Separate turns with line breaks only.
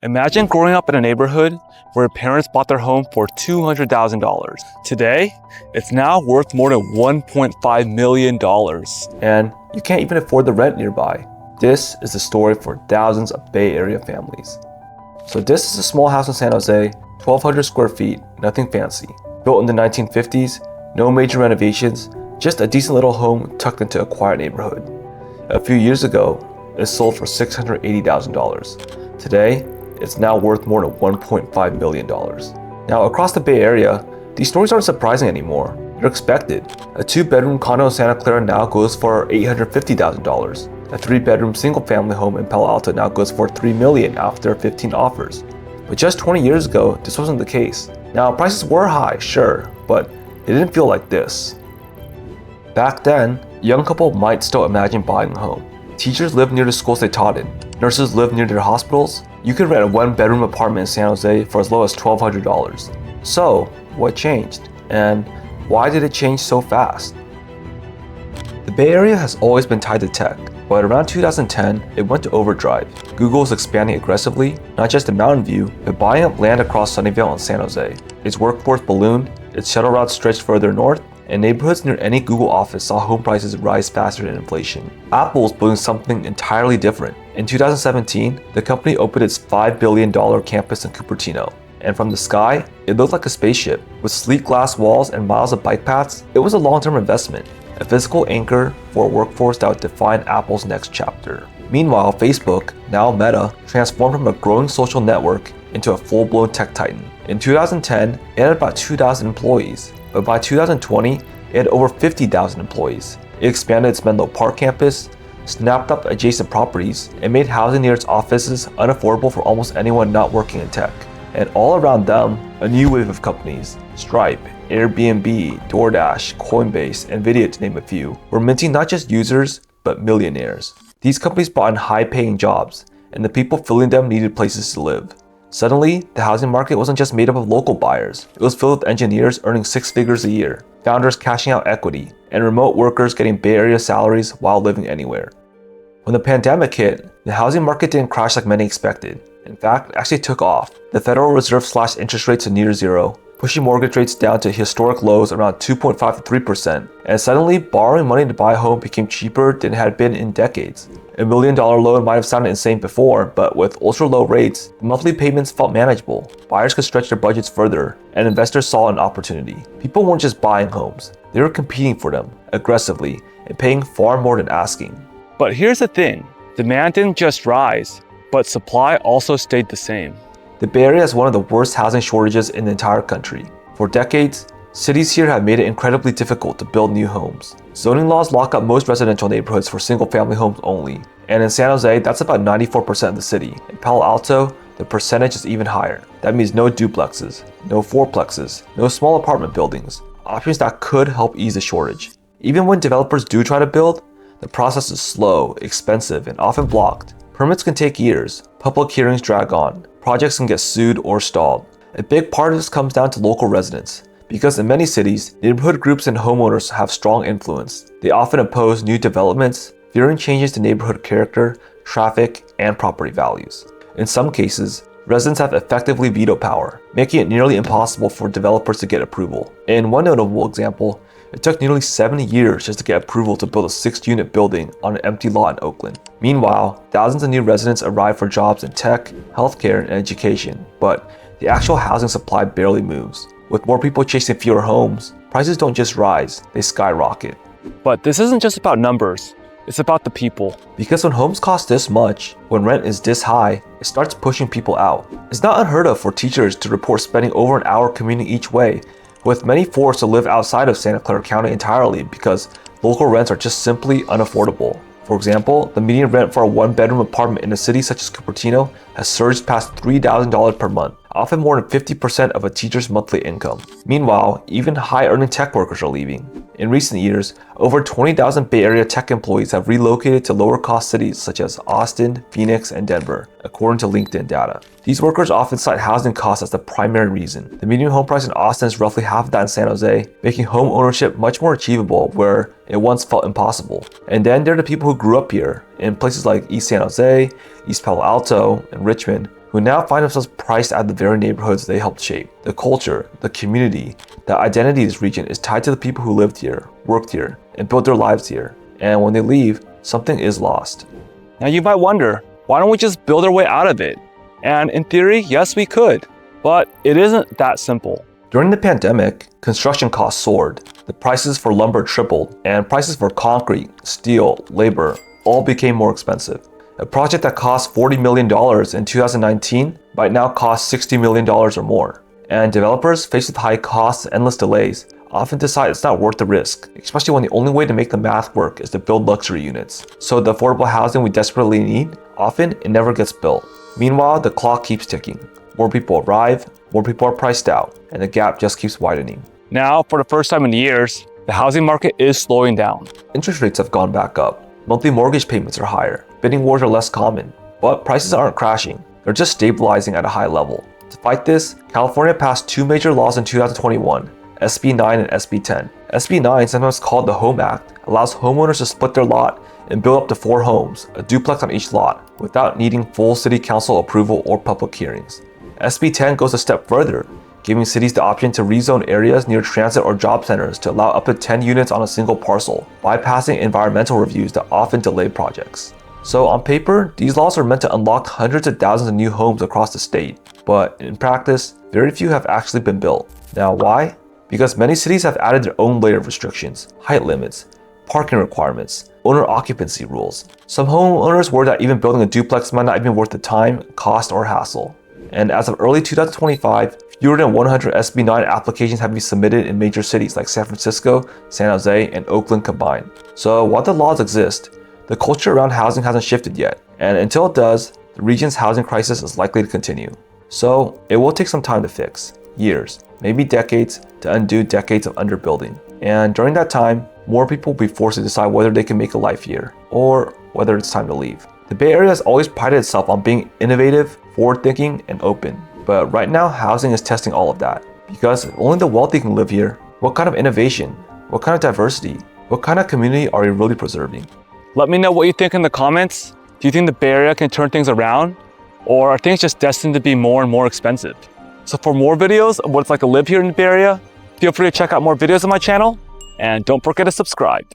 Imagine growing up in a neighborhood where parents bought their home for $200,000. Today, it's now worth more than $1.5 million. And you can't even afford the rent nearby. This is the story for thousands of Bay Area families. So this is a small house in San Jose, 1,200 square feet, nothing fancy. Built in the 1950s, no major renovations, just a decent little home tucked into a quiet neighborhood. A few years ago, it sold for $680,000. Today, it's now worth more than $1.5 million. Now, across the Bay Area, these stories aren't surprising anymore. They're expected. A 2-bedroom condo in Santa Clara now goes for $850,000. A 3-bedroom single-family home in Palo Alto now goes for $3 million after 15 offers. But just 20 years ago, this wasn't the case. Now, prices were high, sure, but they didn't feel like this. Back then, a young couple might still imagine buying a home. Teachers lived near the schools they taught in. Nurses lived near their hospitals. You could rent a 1-bedroom apartment in San Jose for as low as $1,200. So, what changed? And why did it change so fast? The Bay Area has always been tied to tech, but around 2010, it went to overdrive. Google was expanding aggressively, not just in Mountain View, but buying up land across Sunnyvale and San Jose. Its workforce ballooned, its shuttle routes stretched further north, and neighborhoods near any Google office saw home prices rise faster than inflation. Apple was building something entirely different. In 2017, the company opened its $5 billion campus in Cupertino. And from the sky, it looked like a spaceship. With sleek glass walls and miles of bike paths, it was a long-term investment, a physical anchor for a workforce that would define Apple's next chapter. Meanwhile, Facebook, now Meta, transformed from a growing social network into a full-blown tech titan. In 2010, it had about 2,000 employees, but by 2020, it had over 50,000 employees. It expanded its Menlo Park campus, snapped up adjacent properties, and made housing near its offices unaffordable for almost anyone not working in tech. And all around them, a new wave of companies, Stripe, Airbnb, DoorDash, Coinbase, Nvidia to name a few, were minting not just users, but millionaires. These companies brought in high-paying jobs, and the people filling them needed places to live. Suddenly, the housing market wasn't just made up of local buyers. It was filled with engineers earning 6 figures a year, founders cashing out equity, and remote workers getting Bay Area salaries while living anywhere. When the pandemic hit, the housing market didn't crash like many expected. In fact, it actually took off. The Federal Reserve slashed interest rates to near zero, pushing mortgage rates down to historic lows around 2.5 to 3%, and suddenly borrowing money to buy a home became cheaper than it had been in decades. $1 million loan might have sounded insane before, but with ultra-low rates, the monthly payments felt manageable. Buyers could stretch their budgets further, and investors saw an opportunity. People weren't just buying homes, they were competing for them, aggressively, and paying far more than asking. But here's the thing, demand didn't just rise, but supply also stayed the same. The Bay Area has one of the worst housing shortages in the entire country. For decades, cities here have made it incredibly difficult to build new homes. Zoning laws lock up most residential neighborhoods for single-family homes only. And in San Jose, that's about 94% of the city. In Palo Alto, the percentage is even higher. That means no duplexes, no fourplexes, no small apartment buildings, options that could help ease the shortage. Even when developers do try to build, the process is slow, expensive, and often blocked. Permits can take years, public hearings drag on, projects can get sued or stalled. A big part of this comes down to local residents. Because in many cities, neighborhood groups and homeowners have strong influence. They often oppose new developments, fearing changes to neighborhood character, traffic, and property values. In some cases, residents have effectively veto power, making it nearly impossible for developers to get approval. In one notable example, it took nearly 70 years just to get approval to build a 6-unit building on an empty lot in Oakland. Meanwhile, thousands of new residents arrive for jobs in tech, healthcare, and education, but the actual housing supply barely moves. With more people chasing fewer homes, prices don't just rise, they skyrocket. But this isn't just about numbers, it's about the people. Because when homes cost this much, when rent is this high, it starts pushing people out. It's not unheard of for teachers to report spending over an hour commuting each way, with many forced to live outside of Santa Clara County entirely because local rents are just simply unaffordable. For example, the median rent for a 1-bedroom apartment in a city such as Cupertino has surged past $3,000 per month, often more than 50% of a teacher's monthly income. Meanwhile, even high-earning tech workers are leaving. In recent years, over 20,000 Bay Area tech employees have relocated to lower-cost cities such as Austin, Phoenix, and Denver, according to LinkedIn data. These workers often cite housing costs as the primary reason. The median home price in Austin is roughly half of that in San Jose, making home ownership much more achievable where it once felt impossible. And then there are the people who grew up here, in places like East San Jose, East Palo Alto, and Richmond, who now find themselves priced out of the very neighborhoods they helped shape. The culture, the community, the identity of this region is tied to the people who lived here, worked here, and built their lives here. And when they leave, something is lost. Now you might wonder, why don't we just build our way out of it? And in theory, yes, we could, but it isn't that simple. During the pandemic, construction costs soared. The prices for lumber tripled, and prices for concrete, steel, labor all became more expensive. A project that cost $40 million in 2019 might now cost $60 million or more. And developers faced with high costs and endless delays often decide it's not worth the risk, especially when the only way to make the math work is to build luxury units. So the affordable housing we desperately need, often it never gets built. Meanwhile, the clock keeps ticking. More people arrive, more people are priced out, and the gap just keeps widening. Now, for the first time in years, the housing market is slowing down. Interest rates have gone back up. Monthly mortgage payments are higher. Bidding wars are less common. But prices aren't crashing. They're just stabilizing at a high level. To fight this, California passed two major laws in 2021, SB 9 and SB 10. SB 9, sometimes called the Home Act, allows homeowners to split their lot and build up to 4 homes, a duplex on each lot, without needing full city council approval or public hearings. SB 10 goes a step further, giving cities the option to rezone areas near transit or job centers to allow up to 10 units on a single parcel, bypassing environmental reviews that often delay projects. So on paper, these laws are meant to unlock hundreds of thousands of new homes across the state, but in practice, very few have actually been built. Now why? Because many cities have added their own layer of restrictions, height limits, parking requirements, owner occupancy rules. Some homeowners worry that even building a duplex might not even worth the time, cost, or hassle. And as of early 2025, fewer than 100 SB 9 applications have been submitted in major cities like San Francisco, San Jose, and Oakland combined. So while the laws exist, the culture around housing hasn't shifted yet. And until it does, the region's housing crisis is likely to continue. So it will take some time to fix, years, maybe decades, to undo decades of underbuilding. And during that time, more people will be forced to decide whether they can make a life here, or whether it's time to leave. The Bay Area has always prided itself on being innovative, forward-thinking, and open. But right now, housing is testing all of that. Because if only the wealthy can live here, what kind of innovation, what kind of diversity, what kind of community are you really preserving? Let me know what you think in the comments. Do you think the Bay Area can turn things around? Or are things just destined to be more and more expensive? So for more videos of what it's like to live here in the Bay Area, feel free to check out more videos on my channel, and don't forget to subscribe.